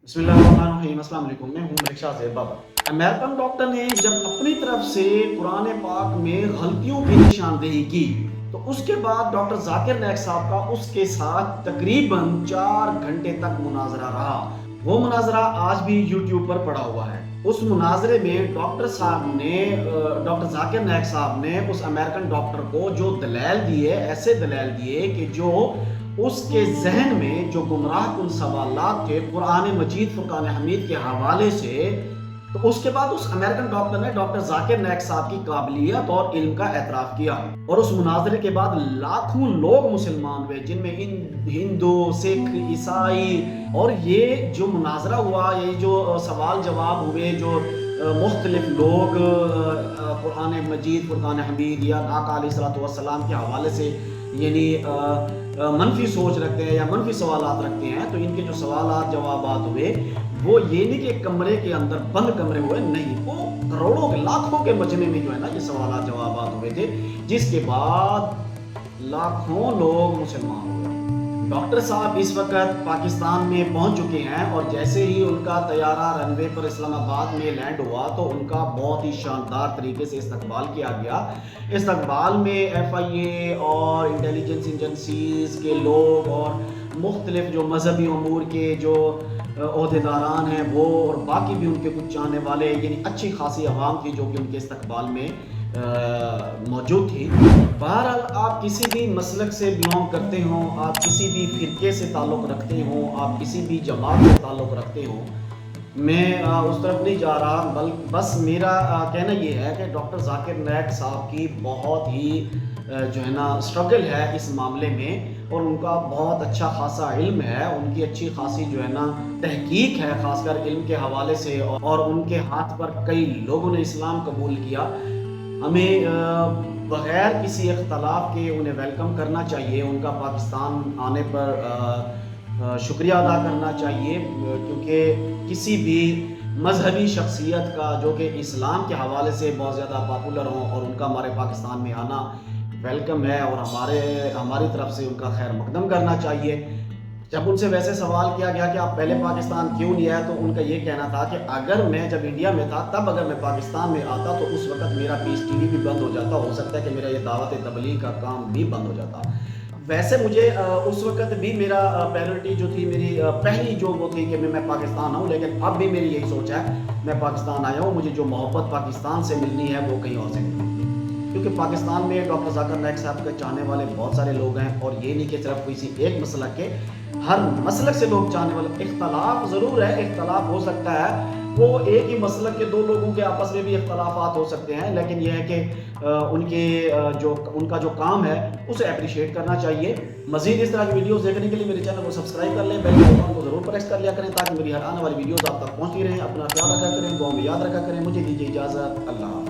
बिस्मिल्लाहिर्रहमानिर्रहीम। अस्सलाम वालेकुम। मैं हूँ मलिक शाह ज़ैब बाबा। अमेरिकन डॉक्टर ने जब अपनी तरफ से कुरान पाक में गलतियों की निशानदेही की तो उसके बाद डॉक्टर जाकिर नाइक साहब का उसके साथ तकरीबन 4 घंटे तक मुनाजरा रहा। वो मुनाजरा आज भी यूट्यूब पर पड़ा हुआ है। उस मुनाजरे में डॉक्टर जाकिर नाइक साहब ने उस अमेरिकन डॉक्टर को जो दलाइल दिए, ऐसे दलाइल दिए कि जो उसके ज़हन में जो गुमराह कुन सवालात थे कुरान मजीद फुरकान हमीद के हवाले से, तो उसके बाद उस अमेरिकन डॉक्टर ने डॉक्टर जाकिर नाइक साहब की काबिलियत और इल्म का एतराफ़ किया। और उस मुनाजरे के बाद लाखों लोग मुसलमान हुए, जिनमें हिंदू, सिख, ईसाई। और ये जो मुनाजरा हुआ, ये जो सवाल जवाब हुए, जो मुख्तलिफ लोग कुरान मजीद फुरकान हमीद या आका अलैहिस्सलातु वस्सलाम के हवाले से यानी मनफी सोच रखते हैं या मनफी सवालात रखते हैं, तो इनके जो सवालात जवाबात हुए वो ये नहीं कि एक कमरे के अंदर बंद कमरे हुए, नहीं, वो करोड़ों के लाखों के मजमे में जो है ना ये सवालात जवाबात हुए थे, जिसके बाद लाखों लोग मुसलमान हुए। डॉक्टर साहब इस वक्त पाकिस्तान में पहुंच चुके हैं और जैसे ही उनका तैयारा रनवे पर इस्लामाबाद में लैंड हुआ तो उनका बहुत ही शानदार तरीके से इस्तकबाल किया गया। इस्तकबाल में FIA और इंटेलिजेंस एजेंसीज़ के लोग और मुख्तलिफ जो मजहबी अमूर के जो ओहदेदारान हैं वो और बाकी भी उनके कुछ चाहने वाले, यानी अच्छी खासी आवाम थी जो कि उनके इस्तकबाल में मौजूद थी। बहरहाल आप किसी भी मसलक से बिलोंग करते हों, आप किसी भी फ़िरके से ताल्लुक़ रखते हों, आप किसी भी जमात से ताल्लुक़ रखते हों, मैं उस तरफ नहीं जा रहा, बस मेरा कहना ये है कि डॉक्टर जाकिर नाइक साहब की बहुत ही जो है ना स्ट्रगल है इस मामले में, और उनका बहुत अच्छा खासा इल्म है, उनकी अच्छी खासी जो है ना तहकीक है, ख़ासकर इल्म के हवाले से, और उनके हाथ पर कई लोगों ने इस्लाम कबूल किया। हमें बग़ैर किसी इख्तलाफ के उन्हें वेलकम करना चाहिए, उनका पाकिस्तान आने पर शुक्रिया अदा करना चाहिए, क्योंकि किसी भी मजहबी शख्सियत का जो कि इस्लाम के हवाले से बहुत ज़्यादा पॉपुलर हों और उनका हमारे पाकिस्तान में आना वेलकम है, और हमारी तरफ से उनका खैर मकदम करना चाहिए। जब उनसे वैसे सवाल किया गया कि आप पहले पाकिस्तान क्यों नहीं आए, तो उनका ये कहना था कि अगर मैं जब इंडिया में था तब अगर मैं पाकिस्तान में आता तो उस वक्त मेरा पीस TV भी बंद हो जाता, हो सकता है कि मेरा ये दावत तबलीग का काम भी बंद हो जाता। वैसे मुझे उस वक्त भी मेरा प्रायोरिटी जो थी, मेरी पहली जो वो थी कि मैं पाकिस्तान आऊँ, लेकिन अब भी मेरी यही सोच है, मैं पाकिस्तान आया हूँ, मुझे जो मोहब्बत पाकिस्तान से मिलनी है वो कहीं और से नहीं मिलती, क्योंकि पाकिस्तान में डॉक्टर जाकिर नाइक साहब के चाहने वाले बहुत सारे लोग हैं, और ये नहीं कि सिर्फ किसी एक मसलक के, हर मसलक से लोग चाहने वाले। इख्तलाफ ज़रूर है, इख्तलाफ हो सकता है, वो एक ही मसलक के दो लोगों के आपस में भी इख्तलाफात हो सकते हैं, लेकिन यह है कि उनका जो काम है उसे अप्रिशिएट करना चाहिए। मज़ीद इस तरह की वीडियोस देखने के लिए मेरे चैनल को सब्सक्राइब कर लें, बेल आइकन को ज़रूर प्रेस कर लिया करें, ताकि मेरी हर आने वाली वीडियोस आप तक पहुँचती रहें। अपना ख्याल रखा करें, दुआ में याद रखा करें। मुझे दीजिए इजाज़त। अल्लाह।